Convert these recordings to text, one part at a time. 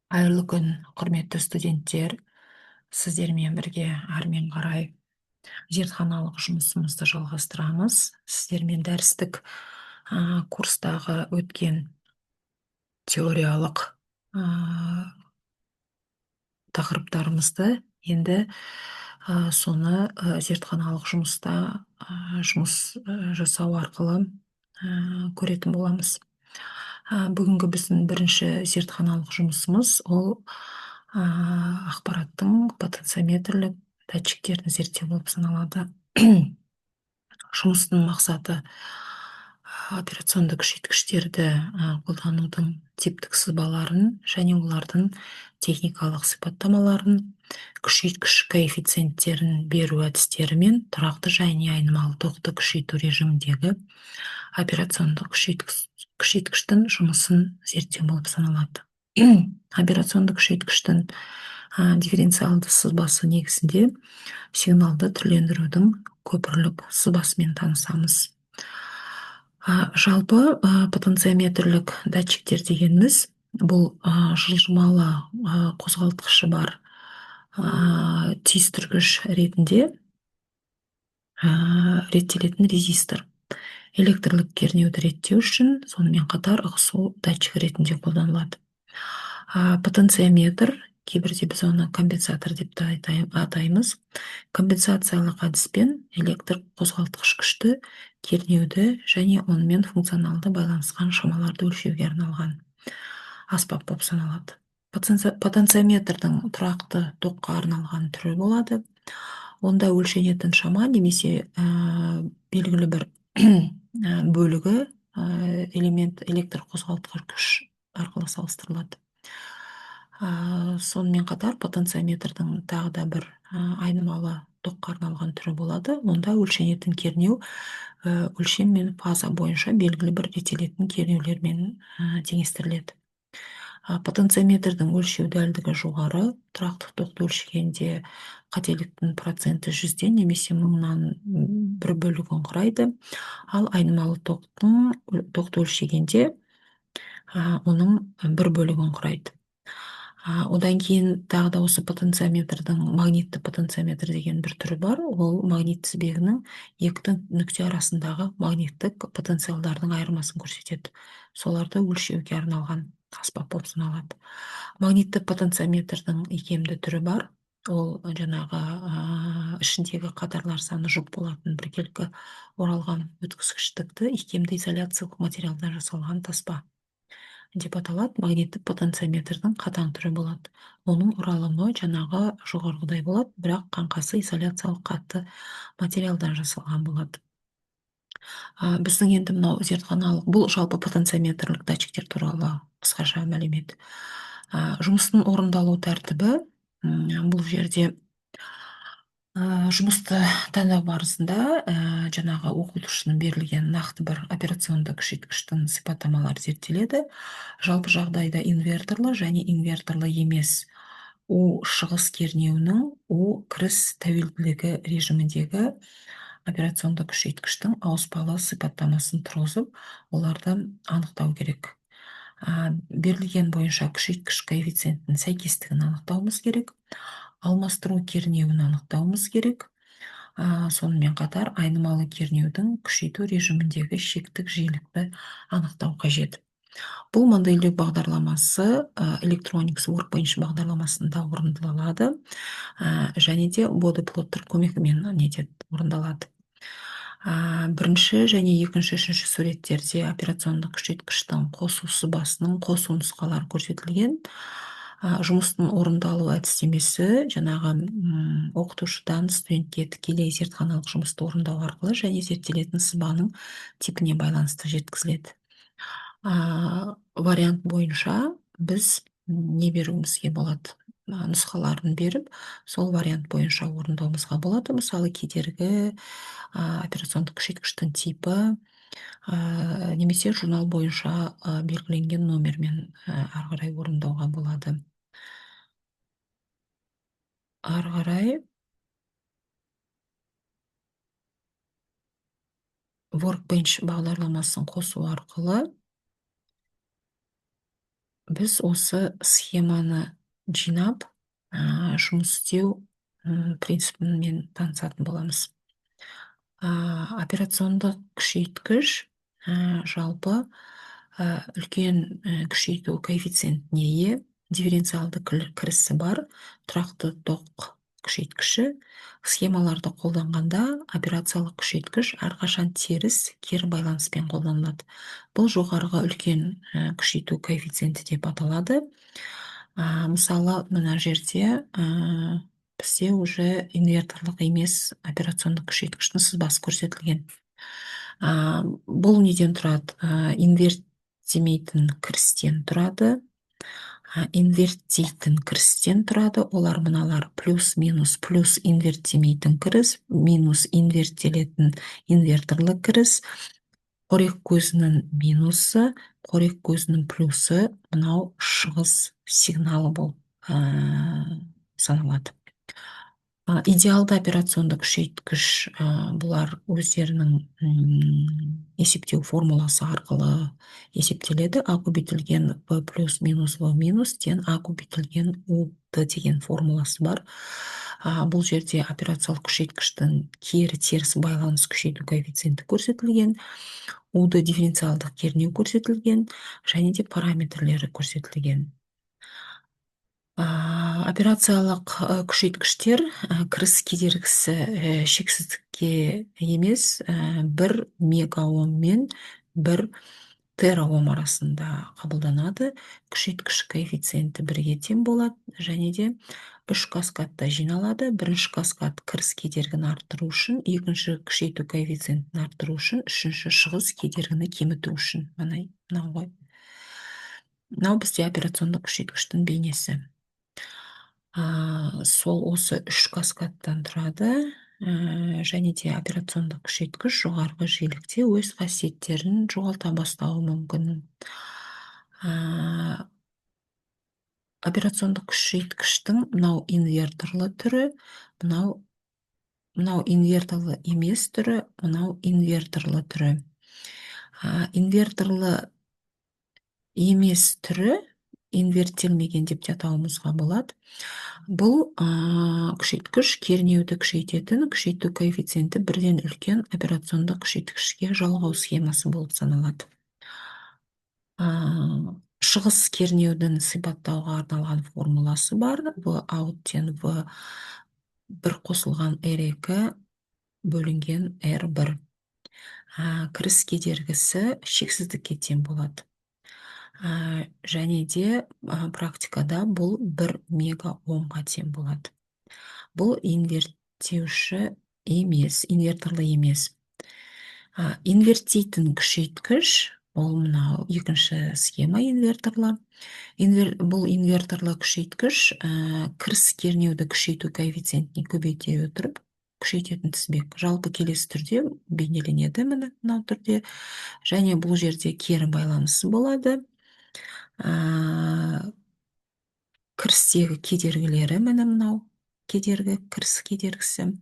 Қайырлы күн, құрметті студенттер. Сіздермен бірге әрмен қарай зертханалық жұмысымызды жалғастырамыз. Сіздермен дәрістік курстағы өткен теориялық тақырыптарымызды енді соны зертханалық жұмыста жұмыс жасау арқылы көретін боламыз. Бүгінгі біздің бірінші зертханалық жұмысымыз ол ақпараттың потенциометрлік датчиктерін зерттеу болып саналады. Жұмыстың мақсаты операционды күшейткіштерді қолданудың типтік сызбаларын және олардың техникалық сипаттамаларын, күшейткіш коэффициенттерін беру әдістері мен тұрақты және айнымалы тоқты күшейту режиміндегі операциондық күшейткіштің жұмысын зерттеу болып саналады. Операционды күшейткіштің дифференциалды сызбасы негізінде сигналды түрлендірудің көпірлік сызбасымен танысамыз. Жалпы потенциометрлік датчиктер дегеніміз бұл жылжымалы қозғалтқышы бар түйістіргіш ретінде реттелетін резистор. Электрлік кернеуді реттеу үшін сонымен қатар ығысу датчик ретінде қолданылады. Потенциометр, кейбірде біз оны компенсатор деп атаймыз. Компенсациялық әдіспен электр қозғалтқыш күшті кернеуді және онымен функционалды байланысқан шамаларды өлшеуге арналған аспап болып саналады. Потенциометрдің тұрақты тоққа арналған түрі болады. Онда өлшенетін шама немесе белгілі бір бөлігі элемент электр қозғалтқыш күш арқылы салыстырылады. Сонымен қатар потенциометрдің тағы да бір айнымалы тоққа арналған түрі болады. Онда өлшенетін кернеу өлшем мен фаза бойынша белгілі бір реттелетін кернеулермен теңестіріледі. Потенциометрдің өлшеу дәлдігі жоғары, тұрақты тоқты өлшегенде қателіктің проценті 100-ден немесе 1000-нан 1 бөлігін құрайды. Ал айнымалы тоқты өлшегенде оның 1 бөлігін құрайды. Одан кейін тағы да осы потенциометрдің магнитті потенциометр деген бір түрі бар. Ол магнит тізбегінің екі нүкте арасындағы магниттік потенциалдардың айырмасын көрсетеді. Соларды өлшеуге арналған аспап болып саналады. Магнитті потенциометрдің икемді түрі бар. Ол жаңағы ішіндегі қатарлар саны жұп болатын біркелкі оралған өткізгіштікті икемді изоляциялық материалдан жасалған таспа деп аталады. Магниттік потенциометрдің қатаң түрі болады. Оның оралымы жаңағы жоғарғыдай болады, бірақ қаңқасы изоляциялық қатты материалдан жасалған болады. Біздің енді мынау зертханалық, бұл жалпы потенциометрлік датчиктер туралы қысқаша мәлімет. Жұмыстың орындалу тәртібі, бұл жерде жұмысты таңдау барысында жаңағы оқытушының берілген нақты бір операционды күшейткіштің сипаттамалары зерттеледі. Жалпы жағдайда инверторлы және инверторлы емес У шығыс кернеуінің У кіріс тәуелділігі режиміндегі операционды күшейткіштің ауыспалы сипаттамасын тұрғызып, оларды анықтау керек. Берілген бойынша күшейткіш коэффициентінің сәйкестігін анықтауымыз керек. Алмастыру кернеуін анықтауымыз керек. Сонымен қатар айнымалы кернеудің күшейту режиміндегі шектік жиілікті анықтау қажет. Бұл модельдеу бағдарламасы Electronics Workbench бағдарламасында орындалады және де бодиплоттер көмегімен орындалады. Бірінші және екінші, үшінші суреттерде операциондық күшейткіштің қосу сызбасының қосу нұсқалары көрсетілген. Жұмыстың орындалу әдістемесі жаңағы оқытушыдан студентке тікелей зертханалық жұмысты орындау арқылы және зерттелетін сызбаның типіне байланысты жеткізіледі. Вариант бойынша біз не беруімізге болады? Нұсқаларын беріп, сол вариант бойынша орындауымызға болады. Мысалы, кедергі, операциондық күшейткіштің типі, немесе журнал бойынша белгіленген номермен ары қарай орындауға болады. Ары қарай Workbench бағдарламасын қосу арқылы біз осы схеманы жинап жұмыс істеу принципімен танысатын боламыз. Операциондық күшейткіш жалпы үлкен күшейту коэффициентіне ие, дифференциалды кірісі бар тұрақты тоқ күшейткіші. Схемаларды қолданғанда операциялық күшейткіш әрқашан теріс кері байланыспен қолданылады. Бұл жоғарғы үлкен күшейту коэффициенті деп аталады. Мысалы, мына жерде бізде уже инверторлық емес операциондық күшейткіштің сызбасы көрсетілген. Бұл неден тұрады? Инверттемейтін кірістен тұрады. Инверттейтін кірістен тұрады. Олар мыналар: плюс, минус, плюс инверттемейтін кіріс, минус инверттелетін инверторлы кіріс, қорек көзінің минусы, қорек көзінің плюсы, мынау шығыс сигналы болып саналады. Идеалды операционды күшейткіш бұлар өздерінің есептеу формуласы арқылы есептеледі. А көбейтілген В плюс минус В минус тен А көбейтілген УТ деген формуласы бар. Бұл жерде операциялық күшейткіштің кері теріс байланыс күшейту коэффициенті көрсетілген, уды дифференциалдық кернеу көрсетілген, және де параметрлері көрсетілген. Операциялық күшейткіштер кіріс кедергісі шексіздікке емес, 1 мегаом мен 1 тераом арасында қабылданады. Күшейткіш коэффициенті 1-ге тең болады, және де 3 каскадта жиналады. Бірінші каскад кіріс кедергіні арттыру үшін, екінші күшейту коэффициентін арттыру үшін, үшінші шығыс кедергіні кеміту үшін. Мынау ғой. Мынау бізде операциондық күшейткіштің бейнесі. Сол осы 3 каскадтан тұрады, және де операциондық күшейткіш жоғарғы жиілікте өз қасиеттерін жоғалта бастауы мүмкін. Операциондық күшейткіштің мынау инверторлы түрі, мынау инверторлы емес түрі, мынау инверторлы түрі. Инверторлы емес түрі инверттелмеген деп те атауымызға болады. Бұл күшейткіш кернеуді күшейтетін, күшейту коэффициенті 1-ден үлкен операциондық күшейткішке жалғау схемасы болып саналады. Шығыс кернеудің сипаттауға арналған формуласы бар. В ауттен В 1 қосылған R2 бөлінген R1. Кіріс кедергісі шексіздікке тең болады. Және де практикада бұл 1 мегаомға тең болады. Бұл инверттеуші емес, инверторлы емес. Инверттейтін күшейткіш, ол мынау екінші схема инверторлы. Бұл инверторлы күшейткіш кіріс кернеуді күшейту коэффициентіне көбейте отырып күшейтетін тізбек. Жалпы келесі түрде бейнеленеді, мынау түрде. Және бұл жерде кері байланысы болады. Кірістегі кедергілері мынау кедергі, кіріс кедергісі.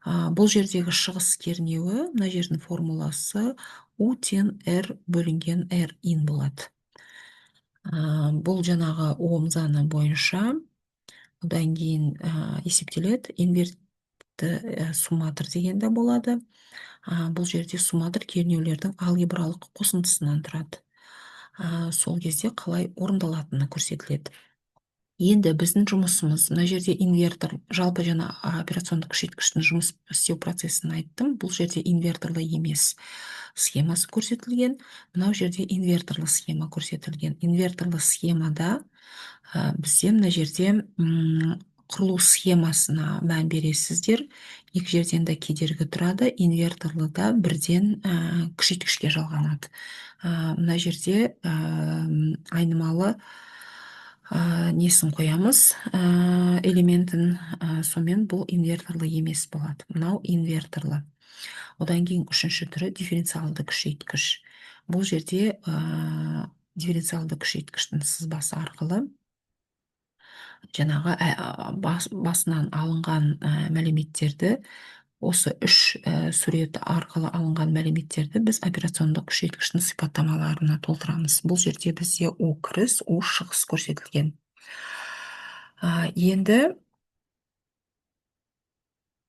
Бұл жердегі шығыс кернеуі, мына жердің формуласы U тең R бөлінген R ин болады. Бұл жаңағы Ом заңы бойынша одан кейін есептеледі. Инвертті сумматор дегенде болады. Бұл жерде сумматор кернеулердің алгебралық қосындысынан тұрады. Сол кезде қалай орындалатыны көрсетіледі. Енді біздің жұмысымыз, мына жерде инвертор, жалпы жаңа операциондық күшейткіштің жұмыс істеу процесін айттым. Бұл жерде инверторлы емес схемасы көрсетілген. Мынау жерде инверторлы схема көрсетілген. Инверторлы схемада бізде мына жерде құрылу схемасына мән бересіздер. Екі жерден де кедергі тұрады. Инверторлыда 1-ден күшейткішке жалғанады. Мына жерде айнымалы несін қоямыз, элементін, сонымен бұл инверторлы емес болады. Мынау инверторлы. Одан кейін үшінші түрі дифференциалды күшейткіш. Бұл жерде дифференциалды күшейткіштің сызбасы арқылы жаңағы басынан алынған мәліметтерді осы үш сурет арқылы алынған мәліметтерді біз операциондық күшейткіштің сипаттамаларына толтырамыз. Бұл жерде бізде у кіріс, у шығыс көрсетілген. Енді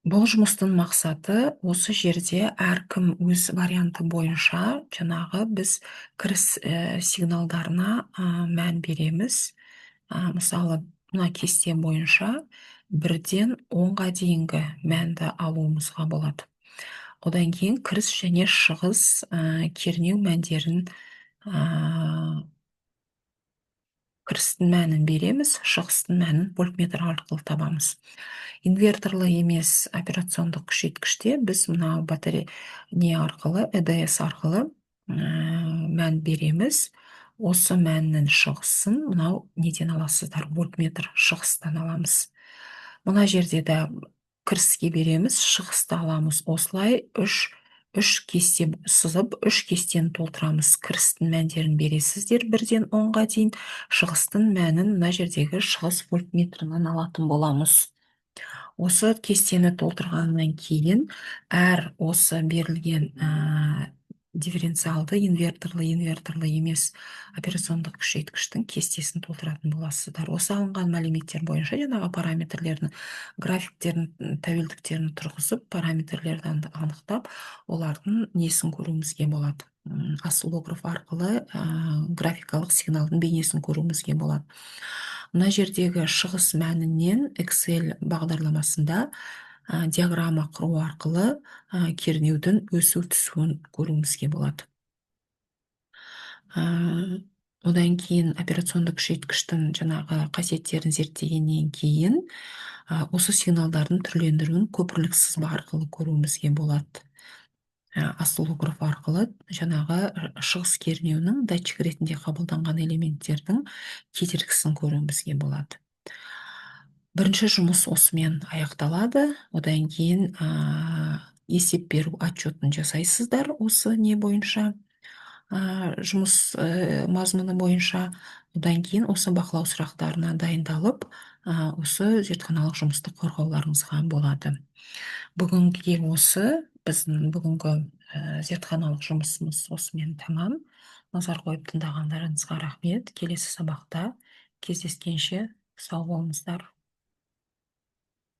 бұл жұмыстың мақсаты осы жерде әркім өз варианты бойынша жаңағы біз кіріс сигналдарына мән береміз. Мысалы, мына кесте бойынша 1-ден 10-ға дейінгі мәнді алуымызға болады. Одан кейін кіріс және шығыс кернеу мәндерін, кірістің мәнін береміз, шығыстың мәнін вольтметр арқылы табамыз. Инверторлы емес операциондық күшейткіште біз мына не арқылы, ЭДС арқылы мән береміз. Осы мәннің шығысын мынау неден аласыздар? Вольтметр шығыстан аламыз. Мына жерде де кіріске береміз, шығысты аламыз. Осылай үш кесте сызып, үш кестені толтырамыз. Кірістің мәндерін бересіздер 1-ден 10-ға дейін, шығыстың мәнін мына жердегі шығыс вольтметрінен алатын боламыз. Осы кестені толтырғаннан кейін әр осы берілген дифференциалды инверторлы емес операциондық күшейткіштің кестесін толтыратын боласыздар. Осы алынған мәліметтер бойынша жаңағы параметрлердің графиктерін, тәуелдіктерін тұрғызып, параметрлерді анықтап, олардың несін көруімізге болады. Осциллограф арқылы графикалық сигналдың бейнесін көруімізге болады. Мына жердегі шығыс мәнінен Excel бағдарламасында диаграмма құру арқылы кернеудің өсу түсуін көруімізге болады. Одан кейін операциондық күшейткіштің жаңағы қасиеттерін зерттегеннен кейін осы сигналдардың түрлендіруін көпірлік сызба арқылы көруімізге болады. Осциллограф арқылы жаңағы шығыс кернеуінің датчик ретінде қабылданған элементтердің кедергісін көруімізге болады. Бірінші жұмыс осымен аяқталады. Одан кейін есеп беру отчетін жасайсыздар осы не бойынша, жұмыс мазмұны бойынша. Одан кейін осы бақылау сұрақтарына дайындалып, осы зертханалық жұмысты қорғауларыңызға болады. Бүгінге осы біздің бүгінгі зертханалық жұмысымыз осымен тамам. Назар қойып тыңдағандарыңызға рахмет. Келесі сабақта кездескенше сау болыңыздар.